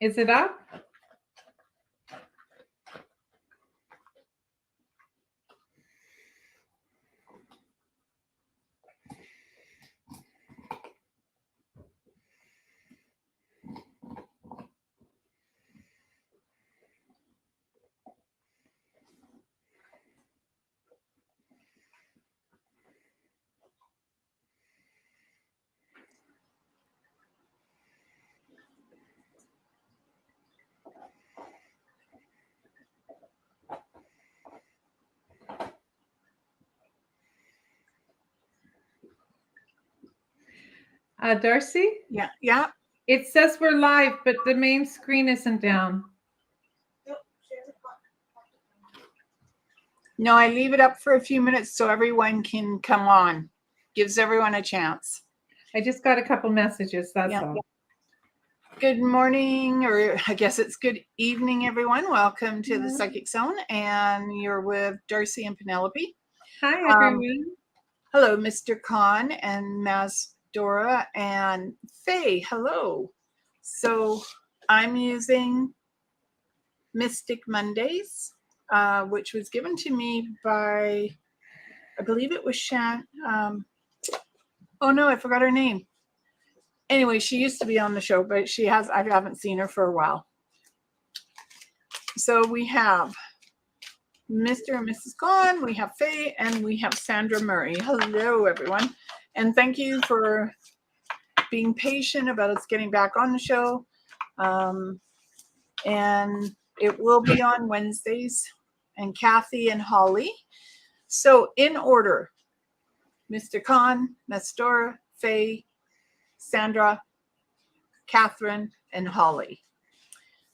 Is it up? Darcy? Yeah, yeah. It says we're live, but the main screen isn't down. No, I leave it up for a few minutes so everyone can come on. Gives everyone a chance. I just got a couple messages, that's all. Good morning, or I guess it's good evening, everyone. Welcome to the Psychic Zone, and you're with Darcy and Penelope. Hi, everyone. Hello, Mr. Khan and Mas Dora and Faye. Hello. So I'm using Mystic Mondays, which was given to me by, I believe it was Shan. Oh no, I forgot her name. Anyway, she used to be on the show, but I haven't seen her for a while. So we have Mr. and Mrs. Khan, we have Faye, and we have Sandra Murray. Hello, everyone. And thank you for being patient about us getting back on the show. And it will be on Wednesdays, and Kathy and Holly. So in order, Mr. Khan, Nestora, Faye, Sandra, Catherine, and Holly.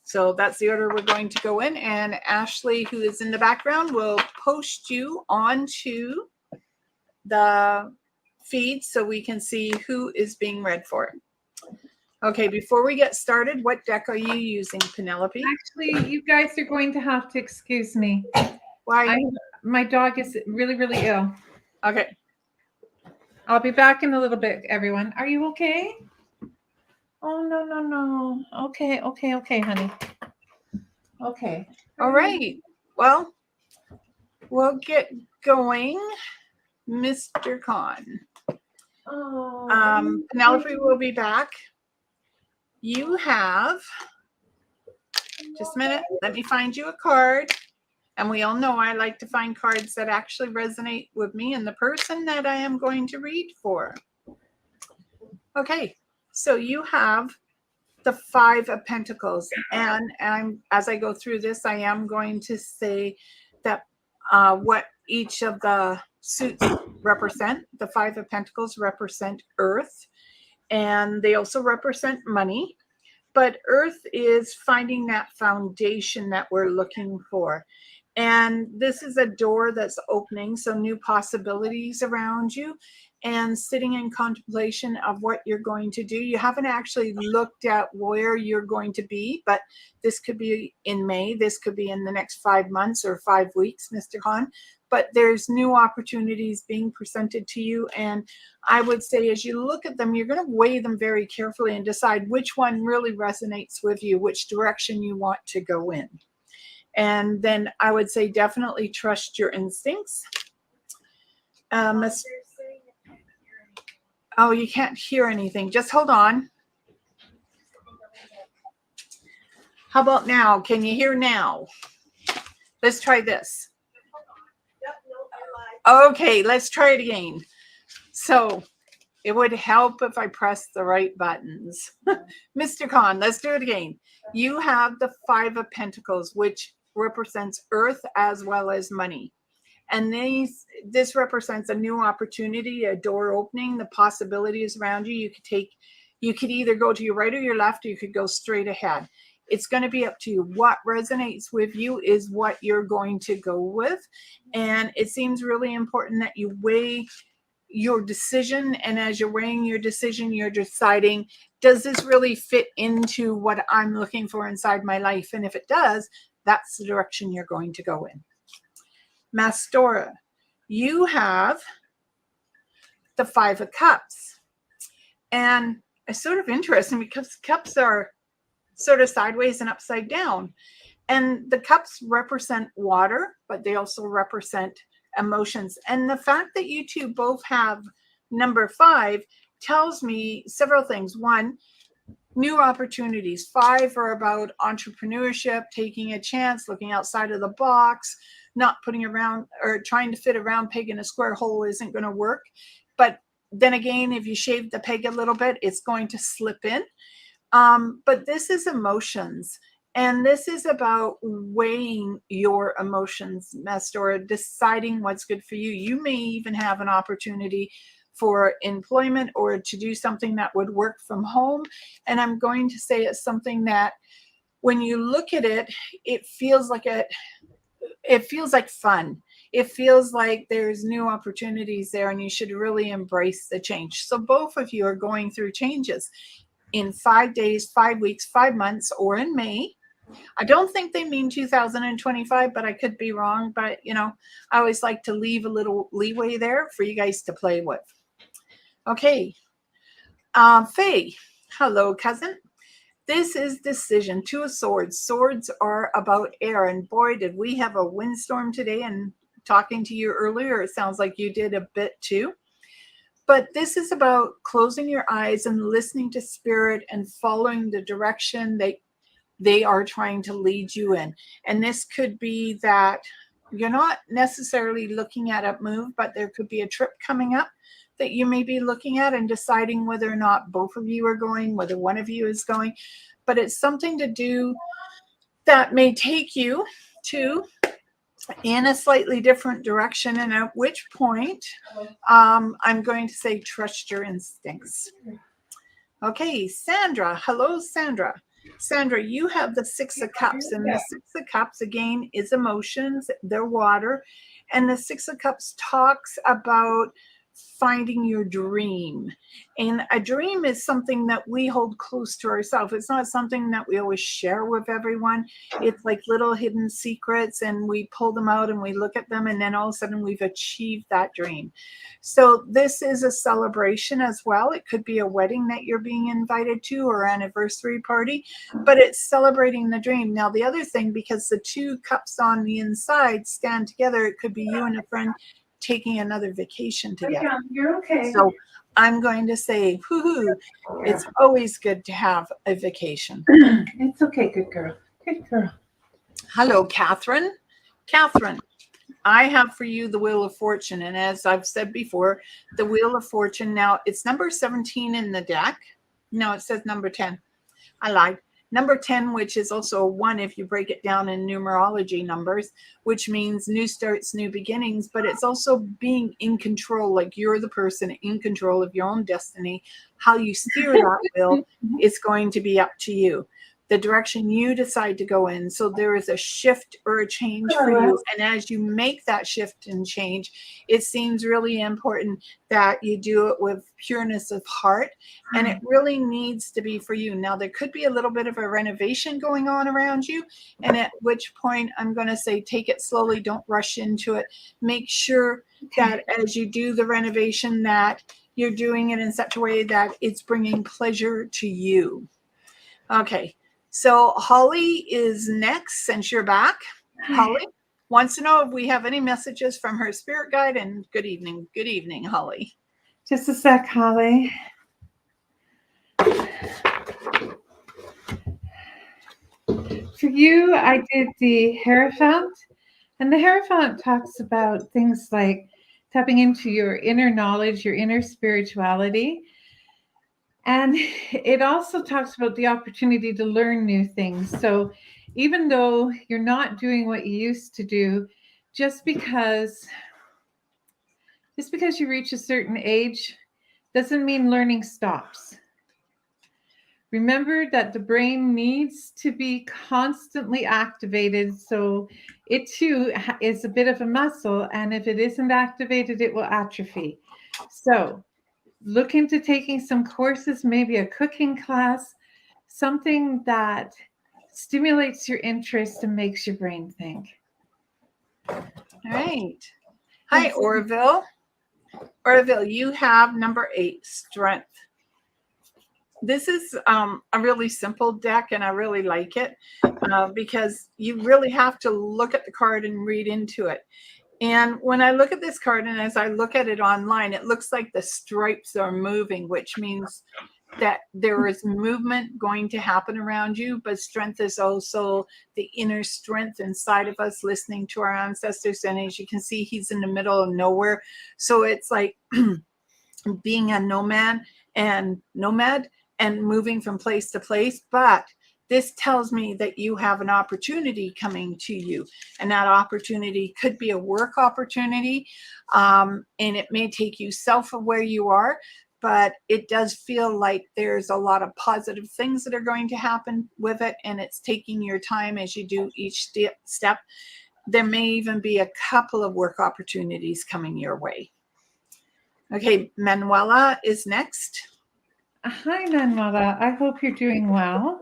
So that's the order we're going to go in. And Ashley, who is in the background, will post you onto the feed so we can see who is being read for. Okay, before we get started, what deck are you using, Penelope? Actually, you guys are going to have to excuse me. Why? My dog is really, really ill. Okay. I'll be back in a little bit, everyone. Are you okay? Oh, no, no, no. Okay, honey. Okay. All right. Well, we'll get going. Mr. Khan. Penelope will be back. You have, just a minute, let me find you a card. And we all know I like to find cards that actually resonate with me and the person that I am going to read for. Okay, so you have the Five of Pentacles. And as I go through this, I am going to say that what each of the suits represent. The Five of Pentacles represent Earth, and they also represent money. But Earth is finding that foundation that we're looking for. And this is a door that's opening, so new possibilities around you, and sitting in contemplation of what you're going to do. You haven't actually looked at where you're going to be, but this could be in May. This could be in the next 5 months or 5 weeks, Mr. Khan. But there's new opportunities being presented to you. And I would say as you look at them, you're going to weigh them very carefully and decide which one really resonates with you, which direction you want to go in. And then I would say definitely trust your instincts. Oh, you can't hear anything. Just hold on. How about now? Can you hear now? Let's try this. Okay, let's try it again. So it would help if I press the right buttons. Mr. Khan, let's do it again. You have the Five of Pentacles, which represents Earth as well as money. And this represents a new opportunity, a door opening, the possibilities around you. You could either go to your right or your left, or you could go straight ahead. It's going to be up to you. What resonates with you is what you're going to go with. And it seems really important that you weigh your decision. And as you're weighing your decision, you're deciding, does this really fit into what I'm looking for inside my life? And if it does, that's the direction you're going to go in. Mastora, you have the Five of Cups. And it's sort of interesting because cups are sort of sideways and upside down. And the cups represent water, but they also represent emotions. And the fact that you two both have number 5 tells me several things. One, new opportunities. 5 are about entrepreneurship, taking a chance, looking outside of the box, not putting around or trying to fit a round peg in a square hole isn't going to work. But then again, if you shave the peg a little bit, it's going to slip in. But this is emotions. And this is about weighing your emotions, Mastora, deciding what's good for you. You may even have an opportunity for employment or to do something that would work from home. And I'm going to say it's something that when you look at it, it feels like fun. It feels like there's new opportunities there and you should really embrace the change. So both of you are going through changes in 5 days, 5 weeks, 5 months, or in May. I don't think they mean 2025, but I could be wrong. But, I always like to leave a little leeway there for you guys to play with. Okay. Faye, hello, cousin. This is decision. 2 of Swords. Swords are about air. And boy, did we have a windstorm today. And talking to you earlier, it sounds like you did a bit too. But this is about closing your eyes and listening to spirit and following the direction they are trying to lead you in. And this could be that you're not necessarily looking at a move, but there could be a trip coming up that you may be looking at and deciding whether or not both of you are going, whether one of you is going. But it's something to do that may take you to in a slightly different direction. And at which point, I'm going to say trust your instincts. Okay, Sandra. Hello, Sandra. Sandra, you have the 6 of Cups, and the 6 of Cups, again, is emotions. They're water. And the 6 of Cups talks about finding your dream. And a dream is something that we hold close to ourselves. It's not something that we always share with everyone. It's like little hidden secrets, and we pull them out and we look at them, and then all of a sudden we've achieved that dream. So this is a celebration as well. It could be a wedding that you're being invited to or anniversary party, but it's celebrating the dream. Now, the other thing, because the 2 cups on the inside stand together, it could be you and a friend taking another vacation together. You're okay. So I'm going to say, whoo-hoo, it's always good to have a vacation. It's okay, good girl. Good girl. Hello, Catherine. Catherine, I have for you the Wheel of Fortune. And as I've said before, the Wheel of Fortune, now it's number 17 in the deck. No, it says number 10. I lied. Number 10, which is also a 1 if you break it down in numerology numbers, which means new starts, new beginnings, but it's also being in control, like you're the person in control of your own destiny. How you steer that wheel is going to be up to you, the direction you decide to go in. So there is a shift or a change for you. And as you make that shift and change, it seems really important that you do it with pureness of heart. And it really needs to be for you. Now, there could be a little bit of a renovation going on around you. And at which point I'm going to say, take it slowly. Don't rush into it. Make sure that as you do the renovation, that you're doing it in such a way that it's bringing pleasure to you. Okay. So Holly is next, since you're back. Holly wants to know if we have any messages from her spirit guide. And good evening. Good evening, Holly. Just a sec, Holly. For you, I did the Hierophant. And the Hierophant talks about things like tapping into your inner knowledge, your inner spirituality. And it also talks about the opportunity to learn new things. So even though you're not doing what you used to do, just because you reach a certain age doesn't mean learning stops. Remember that the brain needs to be constantly activated. So it too is a bit of a muscle. And if it isn't activated, it will atrophy. So look into taking some courses, maybe a cooking class, something that stimulates your interest and makes your brain think. All right. Hi, Orville. Orville, you have number 8, strength. This is a really simple deck, and I really like it because you really have to look at the card and read into it. And when I look at this card, and as I look at it online, it looks like the stripes are moving, which means that there is movement going to happen around you, but strength is also the inner strength inside of us, listening to our ancestors. And as you can see, he's in the middle of nowhere. So it's like being a nomad and moving from place to place. But this tells me that you have an opportunity coming to you, and that opportunity could be a work opportunity, and it may take you south of where you are, but it does feel like there's a lot of positive things that are going to happen with it, and it's taking your time as you do each step. There may even be a couple of work opportunities coming your way. Okay, Manuela is next. Hi, Manuela. I hope you're doing well.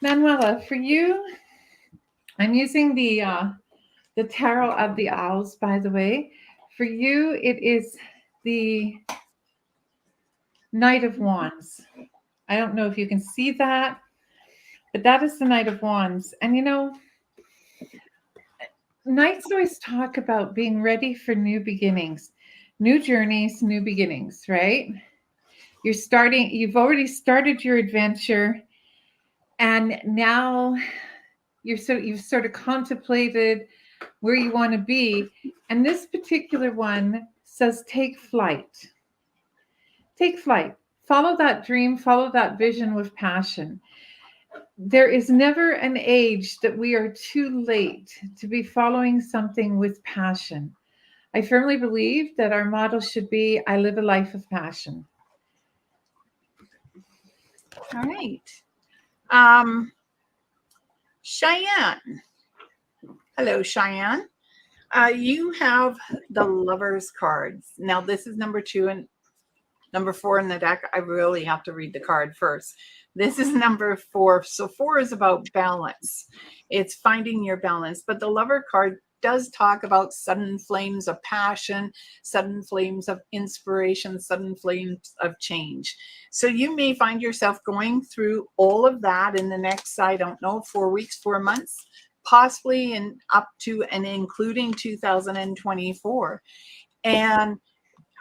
Manuela, for you, I'm using the Tarot of the Owls, by the way. For you, it is the Knight of Wands. I don't know if you can see that, but that is the Knight of Wands. And you know, Knights always talk about being ready for new beginnings, new journeys, new beginnings, right? You've already started your adventure, and now you've sort of contemplated where you want to be. And this particular one says, take flight. Take flight. Follow that dream, follow that vision with passion. There is never an age that we are too late to be following something with passion. I firmly believe that our motto should be, I live a life of passion. All right. Cheyenne. Hello, Cheyenne. You have the Lovers cards. Now, this is number 2 and number 4 in the deck. I really have to read the card first. This is number 4. So 4 is about balance. It's finding your balance. But the Lover card does talk about sudden flames of passion, sudden flames of inspiration, sudden flames of change. So you may find yourself going through all of that in the next, I don't know, 4 weeks, 4 months, possibly and up to and including 2024. And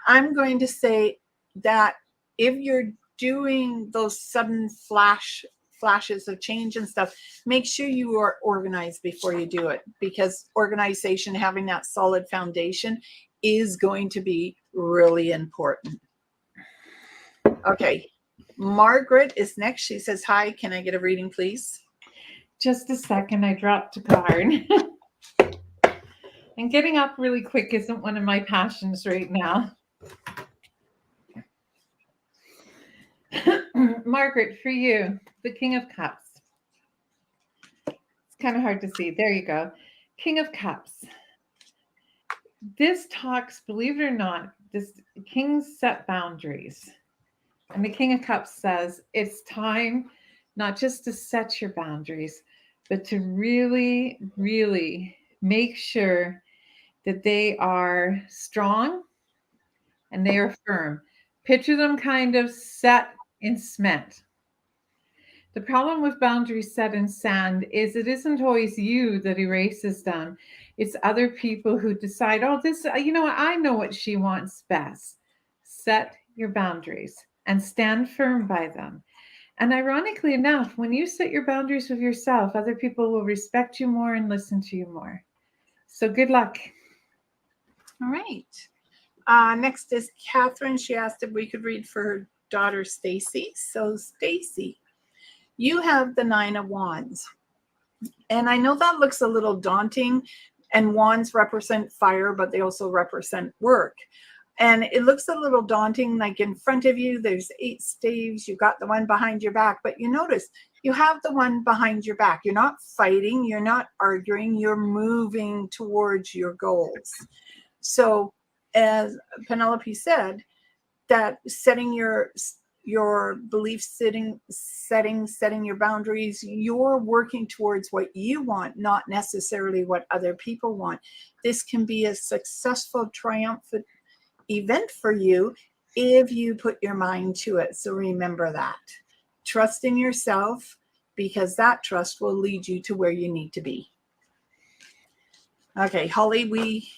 I'm going to say that if you're doing those sudden flashes of change and stuff, make sure you are organized before you do it, because organization, having that solid foundation, is going to be really important. Okay, Margaret is next. She says, hi, can I get a reading, please? Just a second, I dropped a card. And getting up really quick isn't one of my passions right now. Margaret, for you, the King of Cups. It's kind of hard to see. There you go. King of Cups. This talks, believe it or not, this Kings set boundaries. And the King of Cups says it's time not just to set your boundaries, but to really, really make sure that they are strong and they are firm. Picture them kind of set in cement. The problem with boundaries set in sand is it isn't always you that erases them. It's other people who decide, oh, this, you know what, I know what she wants best. Set your boundaries and stand firm by them. And ironically enough, when you set your boundaries with yourself, other people will respect you more and listen to you more. So good luck. All right. Next is Catherine. She asked if we could read for her daughter, Stacy. So Stacy, you have the 9 of Wands. And I know that looks a little daunting, and wands represent fire, but they also represent work. And it looks a little daunting, like in front of you, there's 8 staves. You got the one behind your back, but you notice you have the one behind your back. You're not fighting, you're not arguing, you're moving towards your goals. So as Penelope said, that setting your beliefs, setting your boundaries, you're working towards what you want, not necessarily what other people want. This can be a successful, triumphant event for you if you put your mind to it. So remember that. Trust in yourself, because that trust will lead you to where you need to be. Okay, Holly, we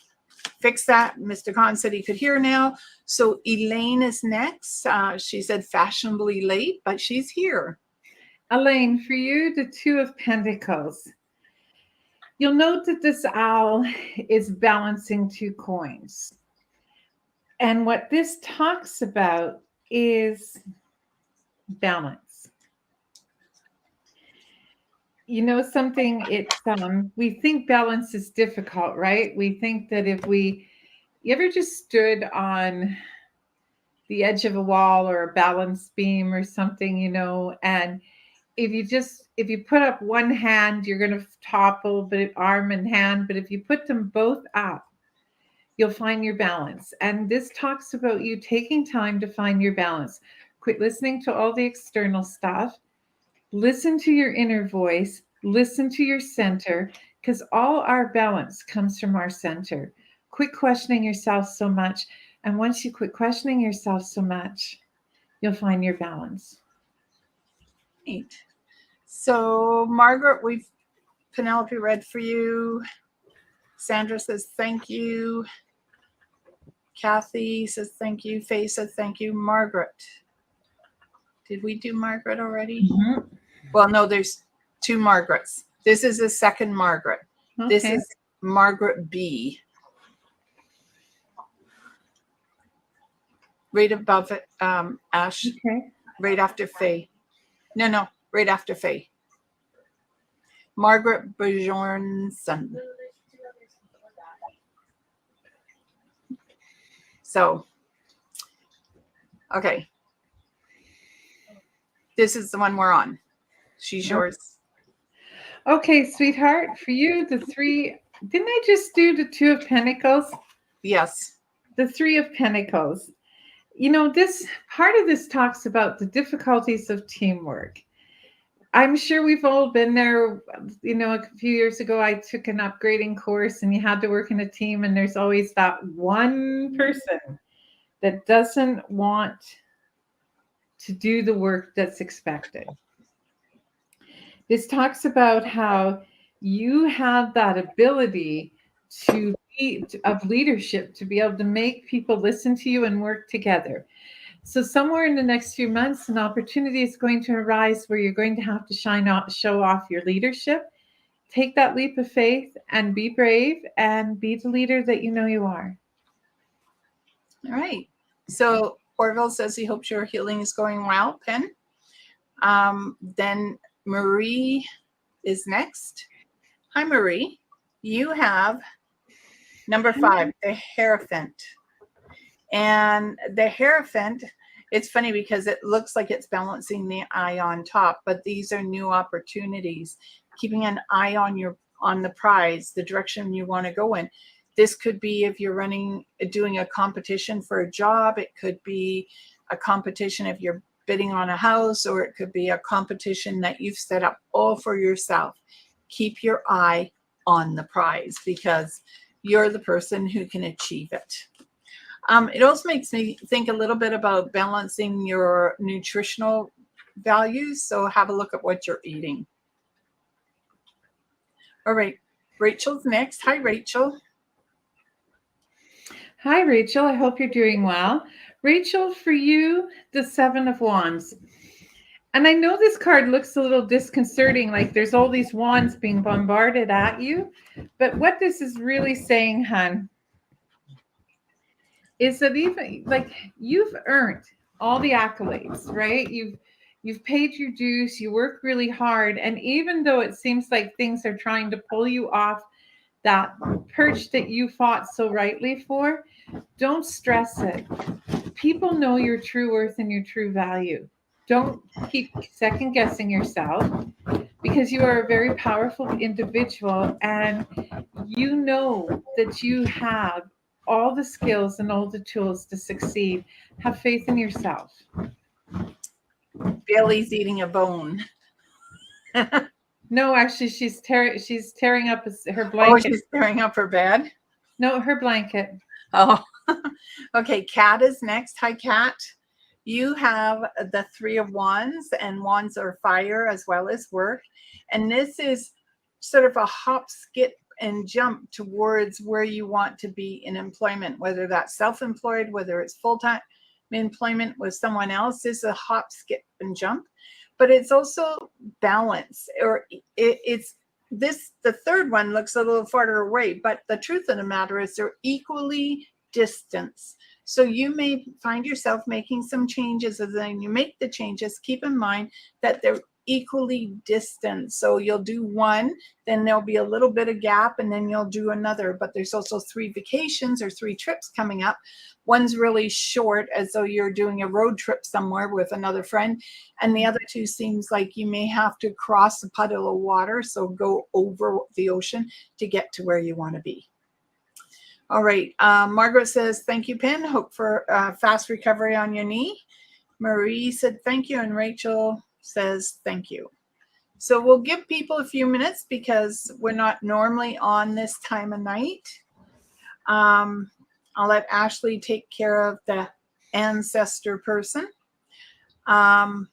fixed that. Mr. Khan said he could hear now. So Elaine is next. She said fashionably late, but she's here. Elaine, for you, the Two of Pentacles. You'll note that this owl is balancing two coins. And what this talks about is balance. You know something, it's we think balance is difficult, right? We think that you ever just stood on the edge of a wall or a balance beam or something, and if you put up one hand, you're going to topple, but arm and hand, but if you put them both up, you'll find your balance. And this talks about you taking time to find your balance. Quit listening to all the external stuff. Listen to your inner voice. Listen to your center, because all our balance comes from our center. Quit questioning yourself so much. And once you quit questioning yourself so much, you'll find your balance. Neat. So, Margaret, Penelope read for you. Sandra says thank you. Kathy says thank you. Faye says thank you. Margaret. Did we do Margaret already? Mm-hmm. Well, no, there's two Margarets. This is the second Margaret. Okay. This is Margaret B. Right above it, Ash. Okay. Right after Faye. No, right after Faye. Margaret Bjornsson. So, okay. This is the one we're on. She's yours. Okay, sweetheart, for you, the three, didn't I just do the Two of Pentacles? Yes. The Three of Pentacles. This part of this talks about the difficulties of teamwork. I'm sure we've all been there. A few years ago, I took an upgrading course and you had to work in a team, and there's always that one person that doesn't want to do the work that's expected. This talks about how you have that ability of leadership to be able to make people listen to you and work together. So somewhere in the next few months, an opportunity is going to arise where you're going to have to show off your leadership. Take that leap of faith and be brave and be the leader that you know you are. All right. So Orville says he hopes your healing is going well, Pen. Then Marie is next. Hi, Marie. You have number 5, the Hierophant. And the Hierophant, it's funny because it looks like it's balancing the eye on top, but these are new opportunities. Keeping an eye on the prize, the direction you want to go in. This could be if you're doing a competition for a job. It could be a competition if you're bidding on a house, or it could be a competition that you've set up all for yourself. Keep your eye on the prize, because you're the person who can achieve it. It also makes me think a little bit about balancing your nutritional values. So have a look at what you're eating. All right, Rachel's next. Hi, Rachel. Hi, Rachel. I hope you're doing well. Rachel, for you, the Seven of Wands. And I know this card looks a little disconcerting, like there's all these wands being bombarded at you. But what this is really saying, hon, is that even like you've earned all the accolades, right? You've paid your dues, you work really hard. And even though it seems like things are trying to pull you off that perch that you fought so rightly for, don't stress it. People know your true worth and your true value. Don't keep second guessing yourself, because you are a very powerful individual, and you know that you have all the skills and all the tools to succeed. Have faith in yourself. Bailey's eating a bone. No, actually, she's tearing up her blanket. Oh, she's tearing up her bed? No, her blanket. Oh, okay. Kat is next. Hi, Kat. You have the Three of Wands, and wands are fire as well as work. And this is sort of a hop, skip, and jump towards where you want to be in employment, whether that's self-employed, whether it's full-time employment with someone else. Is a hop, skip, and jump. But it's also balance, or it's this, the third one looks a little farther away, but the truth of the matter is they're equally distance. So you may find yourself making some changes, and then you make the changes, keep in mind that they're equally distant. So you'll do one, then there'll be a little bit of gap, and then you'll do another. But there's also 3 vacations or 3 trips coming up. One's really short, as though you're doing a road trip somewhere with another friend, and the other 2 seems like you may have to cross a puddle of water, so go over the ocean to get to where you want to be. All right. Margaret says, thank you, Pen. Hope for fast recovery on your knee. Marie said, thank you. And Rachel says, thank you. So we'll give people a few minutes because we're not normally on this time of night. I'll let Ashley take care of the ancestor person. And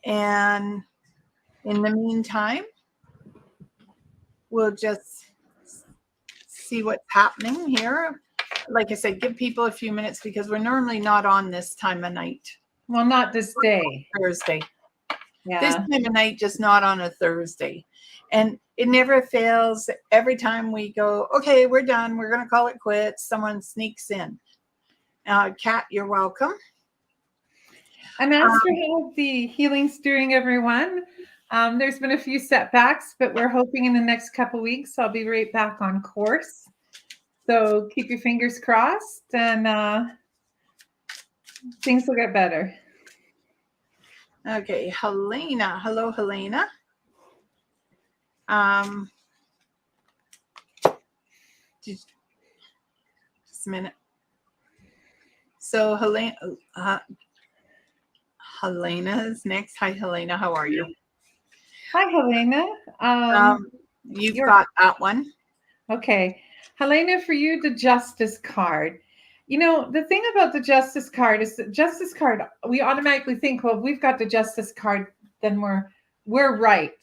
in the meantime, we'll just see what's happening here. Like I said, give people a few minutes because we're normally not on this time of night. Well, not this day. Thursday. Yeah. This time of night, just not on a Thursday. And it never fails. Every time we go, okay, we're done, we're going to call it quits, someone sneaks in. Kat, you're welcome. And as for how the healing's doing, everyone, there's been a few setbacks, but we're hoping in the next couple weeks I'll be right back on course. So keep your fingers crossed, and things will get better. Okay, Helena. Hello, Helena. Just a minute. So Helena is next. Hi, Helena. How are you? Hi, Helena. You've got that one. Okay. Helena, for you, the Justice card. You know, the thing about the Justice card is the Justice card, we automatically think, well, if we've got the Justice card, then we're right.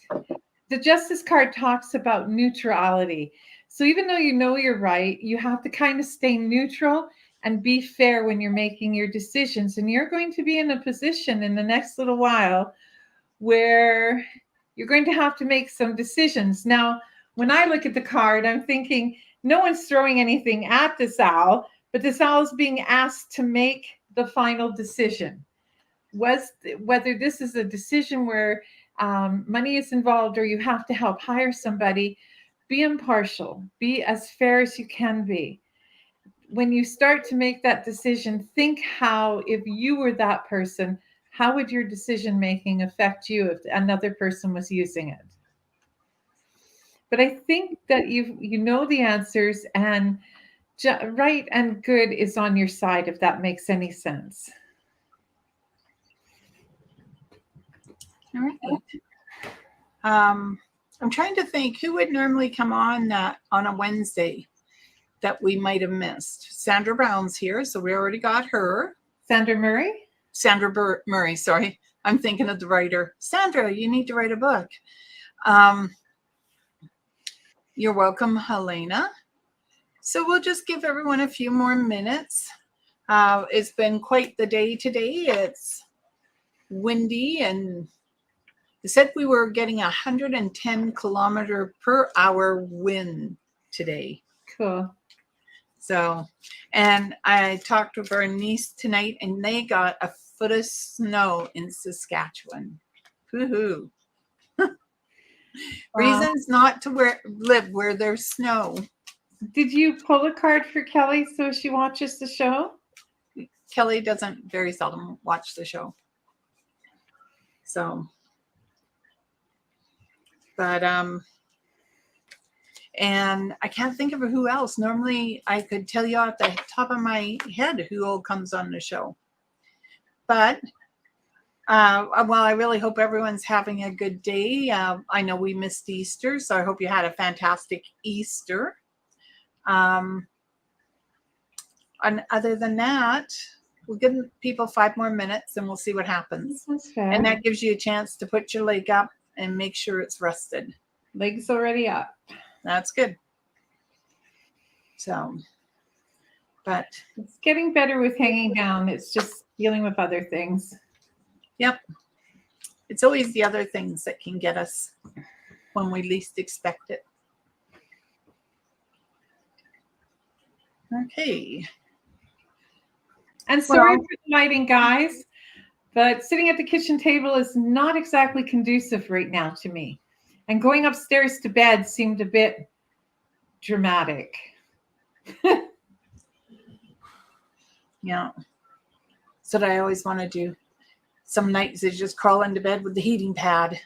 The Justice card talks about neutrality. So even though you know you're right, you have to kind of stay neutral and be fair when you're making your decisions. And you're going to be in a position in the next little while where you're going to have to make some decisions. Now, when I look at the card, I'm thinking no one's throwing anything at this owl, but this owl is being asked to make the final decision. Whether this is a decision where money is involved or you have to help hire somebody, be impartial, be as fair as you can be. When you start to make that decision, think how, if you were that person, how would your decision making affect you if another person was using it? But I think that you know the answers, and right and good is on your side, if that makes any sense. All right. I'm trying to think who would normally come on a Wednesday that we might have missed. Sandra Brown's here, so we already got her. Sandra Murray? Sandra Murray, sorry. I'm thinking of the writer. Sandra, you need to write a book. You're welcome, Helena. So we'll just give everyone a few more minutes. It's been quite the day today. It's windy, and they said we were getting 110 kilometer per hour wind today. Cool. So, and I talked with our niece tonight, and they got a foot of snow in Saskatchewan. Woohoo. Reasons not to live where there's snow. Did you pull a card for Kelly so she watches the show? Kelly doesn't very seldom watch the show. So, but, and I can't think of who else. Normally I could tell you off the top of my head who all comes on the show. But, well, I really hope everyone's having a good day. I know we missed Easter, so I hope you had a fantastic Easter. And other than that, we'll give people 5 more minutes and we'll see what happens. That's fair. And that gives you a chance to put your leg up and make sure it's rested. Legs already up. That's good. So, but it's getting better with hanging down. It's just dealing with other things. Yep. It's always the other things that can get us when we least expect it. Okay. And sorry for the lighting, guys, but sitting at the kitchen table is not exactly conducive right now to me. And going upstairs to bed seemed a bit dramatic. Yeah. So that I always want to do. Some nights I just crawl into bed with the heating pad.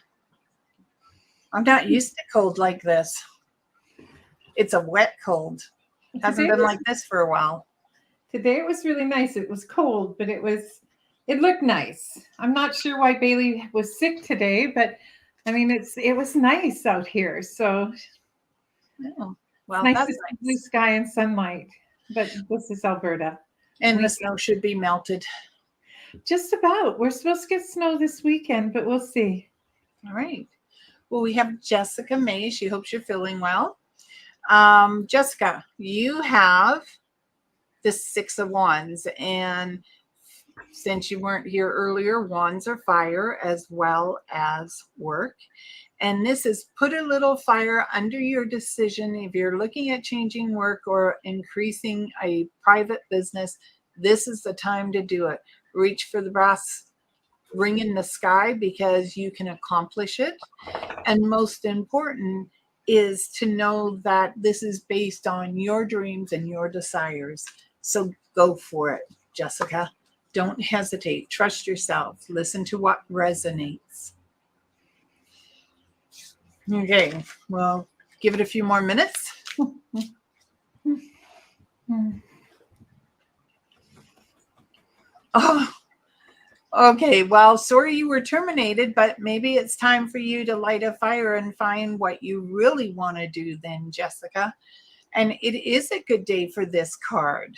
I'm not used to cold like this. It's a wet cold. It hasn't been like this for a while. Today it was really nice. It was cold, but it looked nice. I'm not sure why Bailey was sick today, but I mean it was nice out here. So oh, well, nice that's to see nice. blue sky and sunlight. But this is Alberta. And the snow should be melted. Just about. We're supposed to get snow this weekend, but we'll see. All right. Well, we have Jessica May. She hopes you're feeling well. Jessica, you have the 6 of Wands. And since you weren't here earlier, wands are fire as well as work. And this is put a little fire under your decision. If you're looking at changing work or increasing a private business, this is the time to do it. Reach for the brass ring in the sky because you can accomplish it. And most important is to know that this is based on your dreams and your desires. So go for it, Jessica. Don't hesitate. Trust yourself. Listen to what resonates. Okay, well, give it a few more minutes. Oh, okay. Well, sorry you were terminated, but maybe it's time for you to light a fire and find what you really want to do then, Jessica. And it is a good day for this card.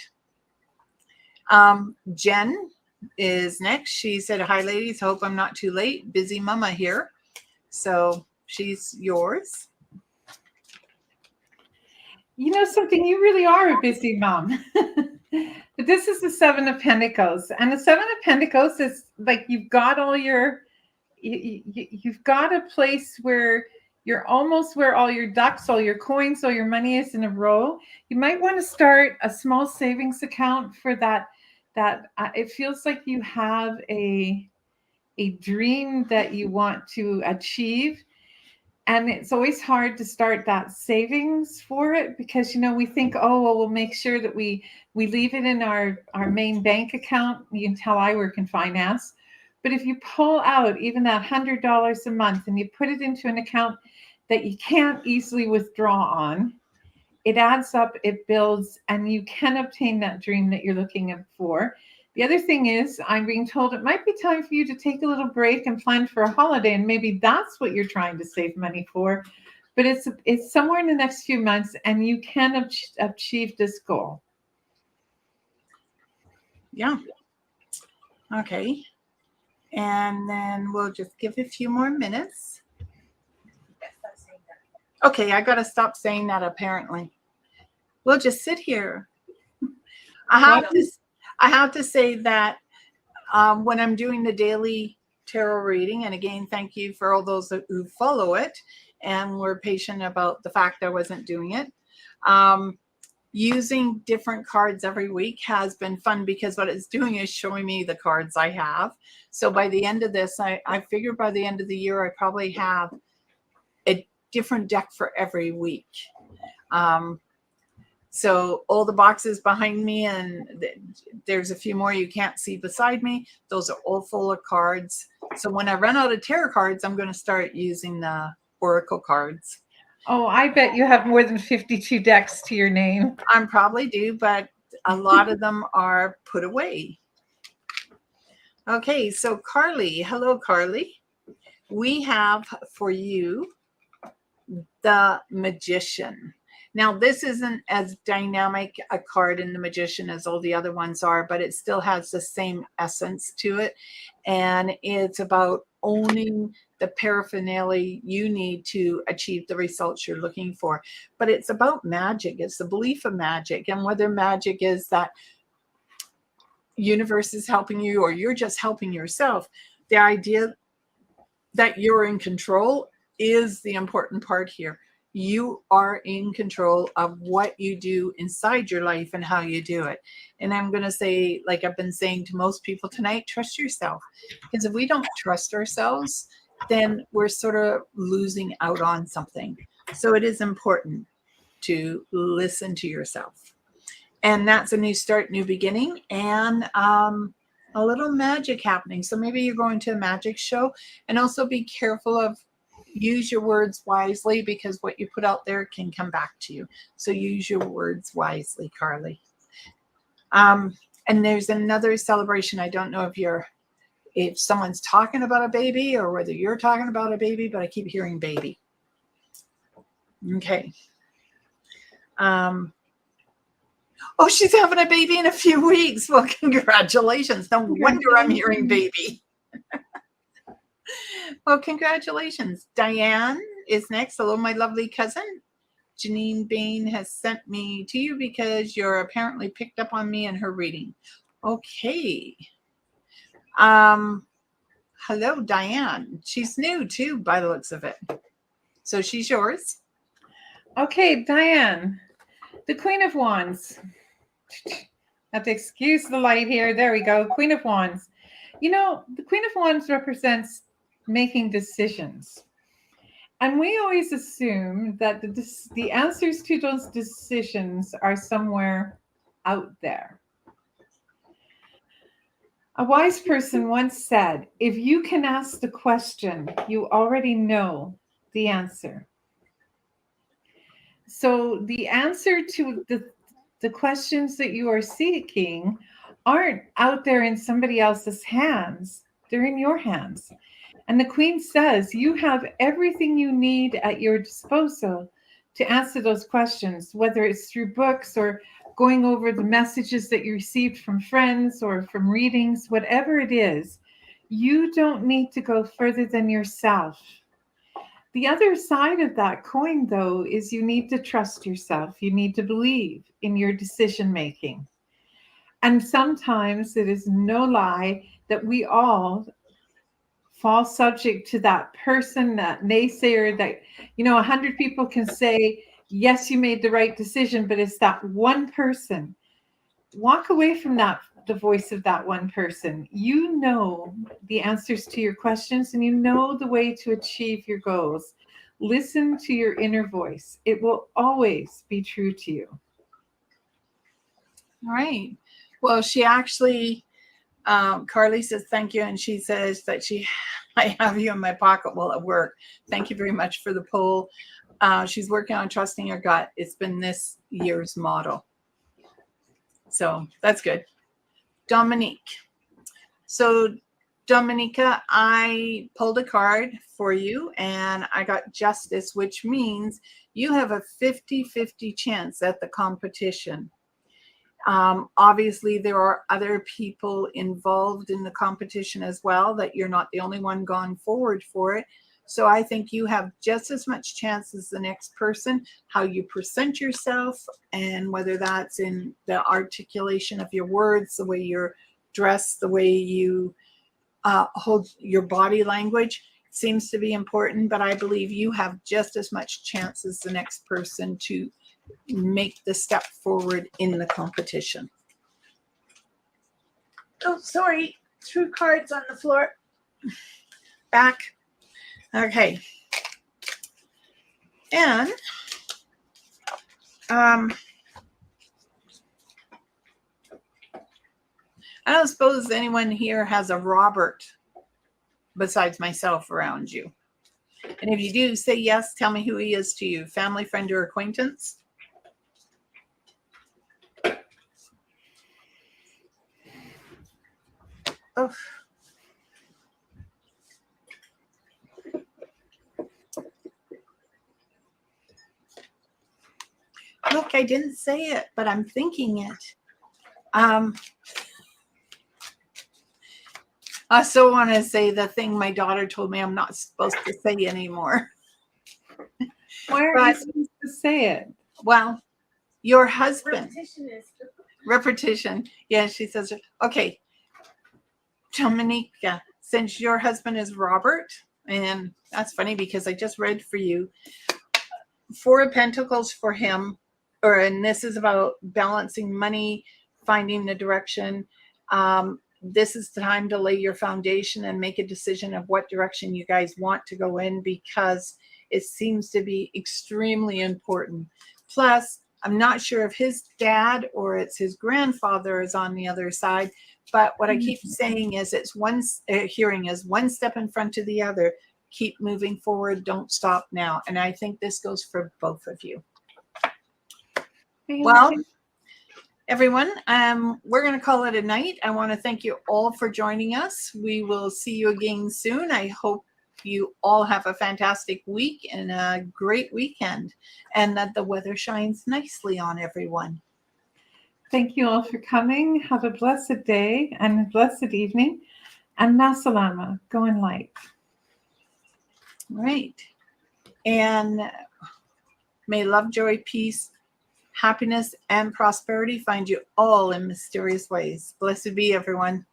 Jen is next. She said, hi, ladies. Hope I'm not too late. Busy mama here. So she's yours. You know something, you really are a busy mom. But this is the 7 of Pentacles. And the 7 of Pentacles is like you've got all your, you've got a place where you're almost where all your ducks, all your coins, all your money is in a row. You might want to start a small savings account for that. It feels like you have a dream that you want to achieve. And it's always hard to start that savings for it because, you know, we think, oh, well, we'll make sure that we leave it in our main bank account. You can tell I work in finance. But if you pull out even that $100 a month and you put it into an account that you can't easily withdraw on, it adds up, it builds, and you can obtain that dream that you're looking for. The other thing is, I'm being told it might be time for you to take a little break and plan for a holiday, and maybe that's what you're trying to save money for. But it's somewhere in the next few months, and you can achieve this goal. Yeah. Okay. And then we'll just give a few more minutes. Okay, I got to stop saying that apparently. We'll just sit here. I have to say that when I'm doing the daily tarot reading, and again, thank you for all those who follow it and were patient about the fact I wasn't doing it. Using different cards every week has been fun because what it's doing is showing me the cards I have. So by the end of this, I figure by the end of the year, I probably have a different deck for every week. So all the boxes behind me, and there's a few more you can't see beside me. Those are all full of cards. So when I run out of tarot cards, I'm going to start using the oracle cards. Oh, I bet you have more than 52 decks to your name. I probably do, but a lot of them are put away. Okay, so Carly, hello, Carly. We have for you the Magician. Now, this isn't as dynamic a card in the Magician as all the other ones are, but it still has the same essence to it. And it's about owning the paraphernalia you need to achieve the results you're looking for. But it's about magic. It's the belief of magic, and whether magic is that universe is helping you or you're just helping yourself. The idea that you're in control is the important part here. You are in control of what you do inside your life and how you do it. And I'm going to say, like I've been saying to most people tonight, trust yourself. Because if we don't trust ourselves, then we're sort of losing out on something. So it is important to listen to yourself. And that's a new start, new beginning, and a little magic happening. So maybe you're going to a magic show, and also be careful of use your words wisely, because what you put out there can come back to you. So use your words wisely, Carly. And there's another celebration. I don't know if someone's talking about a baby or whether you're talking about a baby, but I keep hearing baby. Okay. Oh, she's having a baby in a few weeks. Well, congratulations. No wonder I'm hearing baby. Well, congratulations. Diane is next. Hello, my lovely cousin. Janine Bain has sent me to you because you're apparently picked up on me in her reading. Okay. Hello, Diane. She's new too, by the looks of it. So she's yours. Okay, Diane, the Queen of Wands. Have to excuse the light here. There we go. Queen of Wands. You know, the Queen of Wands represents making decisions. And we always assume that the answers to those decisions are somewhere out there. A wise person once said, if you can ask the question, you already know the answer. So the answer to the questions that you are seeking aren't out there in somebody else's hands. They're in your hands. And the Queen says you have everything you need at your disposal to answer those questions, whether it's through books or going over the messages that you received from friends or from readings, whatever it is. You don't need to go further than yourself. The other side of that coin, though, is you need to trust yourself. You need to believe in your decision making. And sometimes it is no lie that we all fall subject to that person, that naysayer that, 100 people can say, yes, you made the right decision, but it's that one person. Walk away from the voice of that one person. You know the answers to your questions and you know the way to achieve your goals. Listen to your inner voice. It will always be true to you. All right. Well, she actually, Carly says thank you, and she says that I have you in my pocket while at work. Thank you very much for the poll. She's working on trusting her gut. It's been this year's motto. So that's good. Dominique. So Dominica, I pulled a card for you and I got justice, which means you have a 50-50 chance at the competition. Obviously, there are other people involved in the competition as well, that you're not the only one gone forward for it. So I think you have just as much chance as the next person, how you present yourself, and whether that's in the articulation of your words, the way you're dressed, the way you hold your body language seems to be important. But I believe you have just as much chance as the next person to make the step forward in the competition. Oh, sorry. Threw cards on the floor. Back. Okay. And I don't suppose anyone here has a Robert besides myself around you. And if you do, say yes. Tell me who he is to you. Family, friend, or acquaintance? Oh. Look, I didn't say it, but I'm thinking it. I still want to say the thing my daughter told me I'm not supposed to say anymore. Why aren't you supposed to say it? Well, your husband. Repetition. Yeah, she says, okay, Dominica, since your husband is Robert, and that's funny because I just read for you Four of Pentacles for him, and this is about balancing money, finding the direction. This is the time to lay your foundation and make a decision of what direction you guys want to go in, because it seems to be extremely important. Plus, I'm not sure if his dad or it's his grandfather is on the other side, but what I keep saying is it's hearing is one step in front of the other. Keep moving forward. Don't stop now. And I think this goes for both of you. Well, everyone, we're going to call it a night. I want to thank you all for joining us. We will see you again soon. I hope you all have a fantastic week and a great weekend, and that the weather shines nicely on everyone. Thank you all for coming. Have a blessed day and a blessed evening. And Masalama, go in light. Right. And may love, joy, peace, happiness, and prosperity find you all in mysterious ways. Blessed be, everyone.